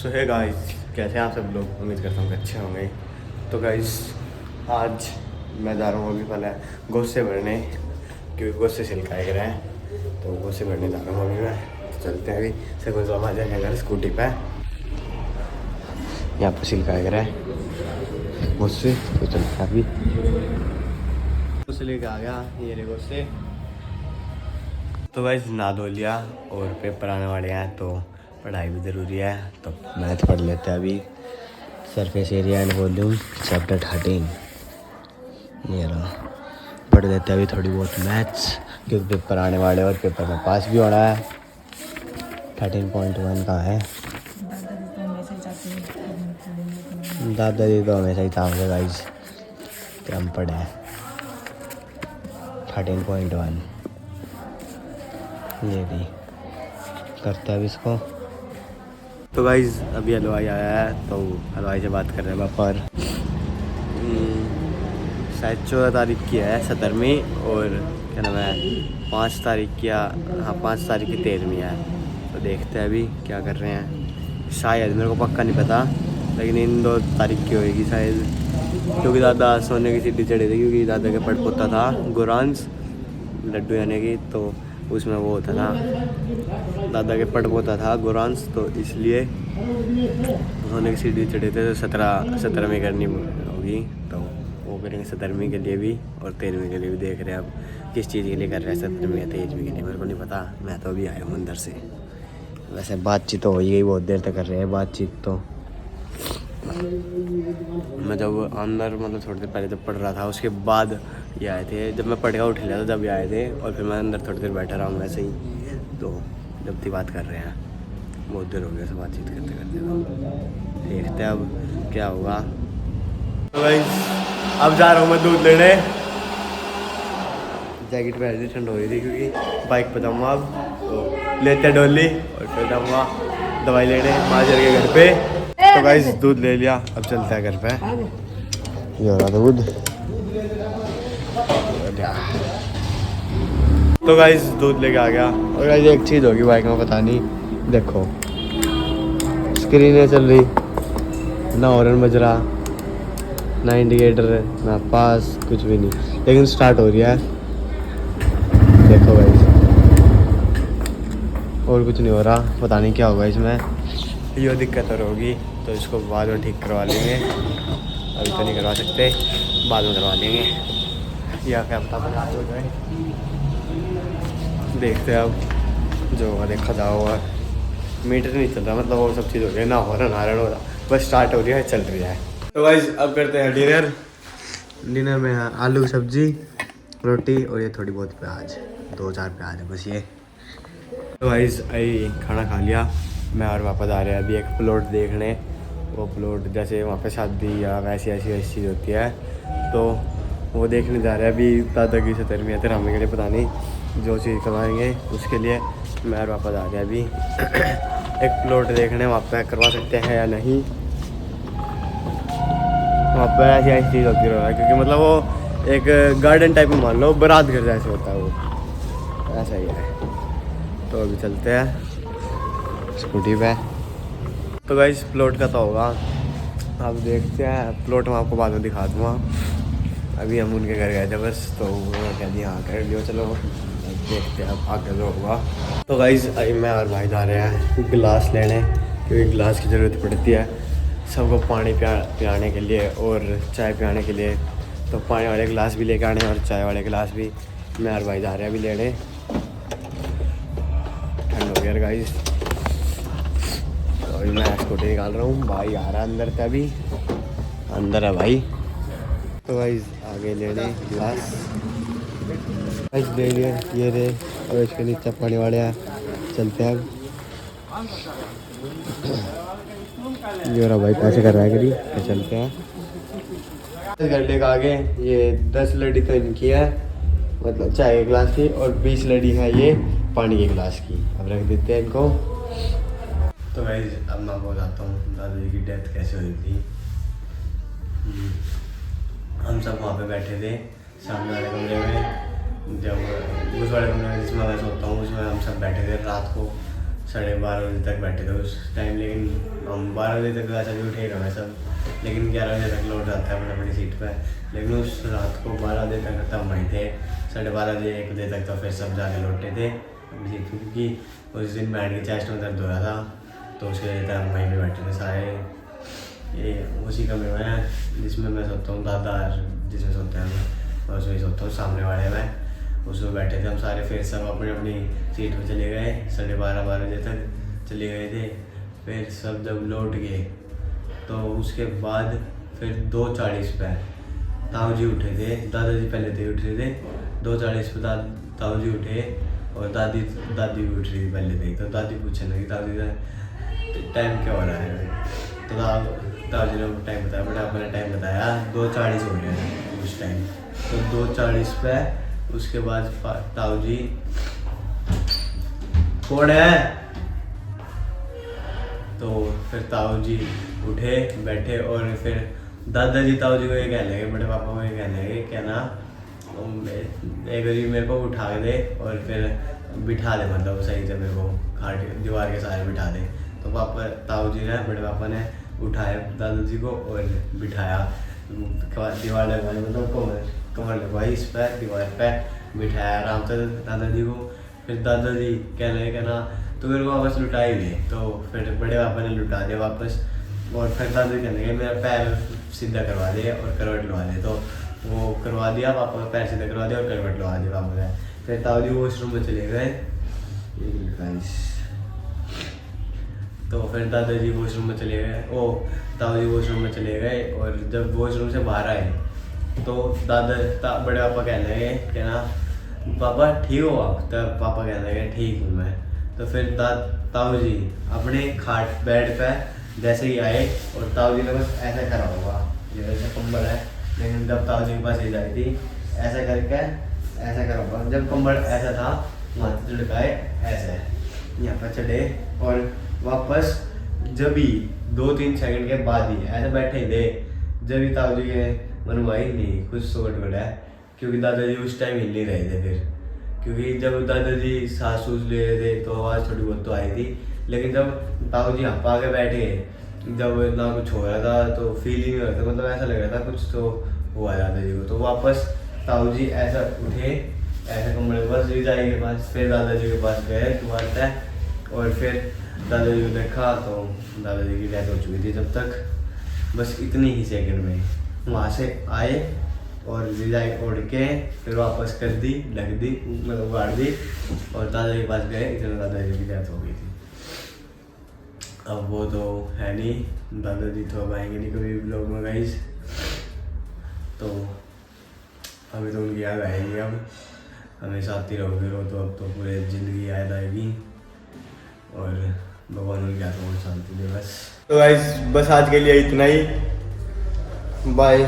सो है गाइस, कैसे हैं आप सब लोग। उम्मीद करता हूँ कि अच्छे होंगे। तो गाइस आज मैं जा रहा हूँ अभी पहले गोश्त भरने, क्योंकि गोश्त छिलका एक रहा है तो गोश्त भरने जा रहा हूँ अभी मैं। तो चलते हैं अभी से कुछ आ जाएंगे घर स्कूटी पे। यहाँ पर छिलका एक रहा है गोश्त, तो चलते हैं अभी। गोश्त लेके आ गया ये रे गोश्त। तो गाइस नहा धो लिया और पेपर आने वाले हैं तो पढ़ाई भी ज़रूरी है, तो मैथ पढ़ लेते हैं अभी। Surface area and volume chapter 13 ये रहा, पढ़ लेते हैं अभी थोड़ी बहुत मैथ्स, क्योंकि पेपर आने वाले और पेपर में पास भी होना है। 13.1 का है। दादाजी तो हमेशा ही चाहोगे गाइस कि हम पढ़े 13.1। ये भी करते हैं अभी इसको। तो गाइज़ अभी हलवाई आया है तो हलवाई से बात कर रहे हैं पर शायद 14 तारीख की है 17वीं और क्या नाम है 5 तारीख की, हाँ 5 तारीख की 13वीं है। तो देखते हैं अभी क्या कर रहे हैं। शायद मेरे को पक्का नहीं पता, लेकिन इन 2 तारीख की होएगी शायद, क्योंकि दादा सोने की सीढ़ी चढ़े थे, क्योंकि दादा का पड़पोता था गुरांस लड्डू यानी कि, तो उसमें वो होता था दादा के पड़पोता था गुरांस, तो इसलिए सोने की सीढ़ी चढ़े थे। तो 17वीं करनी होगी, तो वो करेंगे 17वीं के लिए भी और 13वीं के लिए भी। देख रहे हैं अब किस चीज़ के लिए कर रहे हैं 17वीं या 13वीं के लिए, मेरे को नहीं पता। मैं तो अभी आया हूँ अंदर से। वैसे बातचीत तो हो गई, बहुत देर तक कर रहे हैं बातचीत। तो मैं जब अंदर मतलब थोड़ी देर पहले जब पढ़ रहा था उसके बाद ये आए थे, जब मैं पढ़ के उठ लिया था जब ये आए थे, और फिर मैं अंदर थोड़ी देर बैठा रहा हूँ वैसे ही। तो जब तक बात कर रहे हैं, बहुत देर हो गया सब बातचीत करते करते। तो देखते हैं अब क्या होगा। तो भाई अब जा रहा हूँ मैं दूध लेने। जैकेट पहन ली, ठंड हो रही थी क्योंकि बाइक पर जाऊँगा अब। तो लेते हैं डोली और फिर जाऊँगा दवाई लेने माजर के घर पे। तो गाइस दूध ले लिया, अब चलते हैं घर पे। ये हो रहा दूध। तो गाइस दूध लेके आ गया। और गाइस एक चीज़ होगी बाइक में, पता नहीं, देखो स्क्रीन नहीं चल रही, ना हॉर्न बज रहा, ना इंडिकेटर, ना पास, कुछ भी नहीं, लेकिन स्टार्ट हो रही है। देखो गाइस और कुछ नहीं हो रहा, पता नहीं क्या होगा इसमें। ये दिक्कत और होगी तो इसको बाद में ठीक करवा लेंगे, अभी तो नहीं करवा सकते, बाद में करवा लेंगे, या क्या पता बना हो जाए। देखते हैं अब जो होगा देखा जाओगा। मीटर नहीं चल रहा, मतलब वो सब चीज़ हो गई, ना हो रहा हो रहा, बस स्टार्ट हो रही है, चल रही है। तो गाइस अब करते हैं डिनर। डिनर में है आलू की सब्जी, रोटी और ये थोड़ी बहुत प्याज, 2-4 प्याज है बस ये। तो गाइस आई खाना खा लिया, मैं और वापस आ रहे हैं अभी एक प्लॉट देखने। वो प्लॉट जैसे वहाँ पे शादी या वैसी ऐसी चीज़ होती है, तो वो देखने जा रहे हैं अभी। दादा की 17वीं या 13वीं के लिए पता नहीं, जो चीज़ करवाएंगे उसके लिए मैं और वापस आ रहे हैं अभी एक प्लॉट देखने। वहाँ पे करवा सकते हैं या नहीं, वहाँ पर ऐसी ऐसी चीज़ होती रहा है, क्योंकि मतलब वो एक गार्डन टाइप में मान लो, बारात घर जैसे होता है वो, ऐसा ही है। तो अभी चलते हैं स्कूटी पे। तो गाइस प्लॉट का तो होगा, अब देखते हैं। प्लॉट मैं आपको बाद में दिखा दूँगा, अभी हम उनके घर गए थे बस, तो उन्होंने कह दिया हाँ कर लियो चलो, देखते हैं अब आगे जो होगा। तो गाइस अभी मैं और भाई जा रहे हैं गिलास लेने, क्योंकि गिलास की ज़रूरत पड़ती है सबको पानी पिलाने के लिए और चाय पिलाने के लिए। तो पानी वाले गिलास भी लेके आने और चाय वाले गिलास भी। मैं और भाई जा रहे हैं अभी लेने। ठंड हो गया गाइस, तो अभी मैं स्कूटी निकाल रहा हूँ, भाई आ रहा है अंदर से, अभी अंदर है भाई। तो गाइस आगे लेने गिलास गाइस ले लिए, ये रे, और इसके नीचे पानी वाले हैं। चलते हैं अब, ये रहा भाई पैसे कर रहा है करी, तो चलते हैं। इस गड्ढे का आगे ये 10 लड़ी तो इनकी है, मतलब चाय के गिलास की, और 20 लड़ी है ये पानी के गिलास की। अब रख देते हैं इनको। तो गाइस अब मैं बताता हूँ दादाजी की डेथ कैसे हुई थी। हम सब वहाँ पे बैठे थे सामने वाले कमरे में, जब उस वाले कमरे में जिसमें मैं सोता हूँ उसमें हम सब बैठे थे रात को 12:30 बजे तक बैठे थे उस टाइम। लेकिन हम 12 बजे तक वैसे भी उठे ही रहे सब, लेकिन 11 बजे तक लौट जाता है अपनी सीट पे। लेकिन उस रात को 12 बजे तक तब वहीं थे, 12:30 बजे 1 बजे तक तो फिर सब जाके लौटे थे अपनी सीट पे, क्योंकि उस दिन बैंड की चेस्ट में दर्द हो रहा था, तो उसके वजह से हम वहीं पर बैठे थे सारे। ये उसी कमरे में है जिसमें मैं सोता हूँ, दादा जिसमें सोते हैं मैं उसमें सोता हूँ, सामने वाले में उसमें बैठे थे हम सारे। फिर सब अपनी अपनी सीट पर चले गए, 12:30 बजे तक चले गए थे। फिर सब जब लौट गए तो उसके बाद फिर 2:40 पे ताऊ जी उठे थे, दादाजी पहले थे उठे थे। 2:40 पे ताऊ जी उठे और दादी भी उठ रही थी पहले थे। तो दादी पूछने लगी दादी से टाइम क्या हो रहा है, तो ताऊ जी ने टाइम बताया, बट आपने टाइम बताया 2:40 हो गया है उस टाइम। तो 2:40 पे उसके बाद ताऊ जी कौन है, तो फिर ताऊ जी उठे बैठे और फिर दादाजी ताऊ जी को ये कहने लगे, बड़े पापा को ये कहने लगे क्या ना एक बारी मेरे को उठा दे और फिर बिठा दे, मतलब सही से मेरे को खाट दीवार के सहारे बिठा दे। तो पापा ताऊ जी ने बड़े पापा ने उठाया दादाजी को और बिठाया दीवार लगवाने, मतलब कमर लगवाई इस पर दीवार पे बिठाया आराम से दादाजी को। फिर दादाजी कहने लगे ना तो मेरे को वापस लुटा ही दे, तो फिर बड़े पापा ने लुटा दिया वापस। और फिर दादाजी कहने लगे मेरा पैर सीधा करवा दे और करवट लगा दे, तो वो करवा दिया, पापा का पैर सीधा करवा दिया और करवट लगा दिया पापा का। फिर ताऊ जी वॉशरूम में चले गए, तो फिर दादाजी वॉशरूम में चले गए, ताऊ जी वॉशरूम में चले गए। और जब वॉशरूम से बाहर आए तो बड़े पापा कहने लगे कि ना पापा ठीक हो आप, तब पापा कहने लगे ठीक हूँ मैं। तो फिर ताऊ जी अपने खाट बेड पे जैसे ही आए और ताऊ जी ने बस ऐसा करा होगा, ये वैसे कंबल है, लेकिन जब ताऊ जी के पास एज आई थी ऐसा करके ऐसा करा होगा, जब कंबल ऐसा था वहाँ से झुड़काए ऐसे यहाँ पर चढ़े और वापस जब ही 2-3 सेकंड के बाद ही ऐसे बैठे थे, जब ही ताऊ जी के मनवाई नहीं कुछ तो गड़बड़ है, क्योंकि दादाजी उस टाइम हिल नहीं रहे थे फिर, क्योंकि जब दादाजी सांस सूस ले रहे थे तो आवाज़ थोड़ी बहुत तो आई थी, लेकिन जब ताऊ जी हप्पा के बैठे जब ना कुछ हो रहा था तो फील ही नहीं हो रहा था, मतलब ऐसा लग रहा था कुछ तो हुआ दादाजी को। तो वापस ताऊ जी ऐसा उठे ऐसा कमरे के पास रिजाई के पास, फिर दादाजी के पास गए तुम्हारे तय, और फिर दादाजी को देखा तो दादाजी की डेथ हो चुकी थी जब तक, बस इतनी ही सेकंड में वहाँ से आए और रिजाई ओढ़ के फिर वापस कर दी, ढक दी, मतलब उगाड़ दी और दादाजी के पास गए, इतने दादाजी की डेथ हो गई थी। अब वो तो है नहीं, दादाजी तो अब आएंगे नहीं कभी ब्लॉग में गाइस, तो अभी तो उनकी याद आएगी, अब हमेशा आती रहोगे रो तो अब तो पूरे ज़िंदगी याद आएगी और भगवान उनकी आत्मा को शांति दे बस। तो गाइस बस आज के लिए इतना ही, बाय।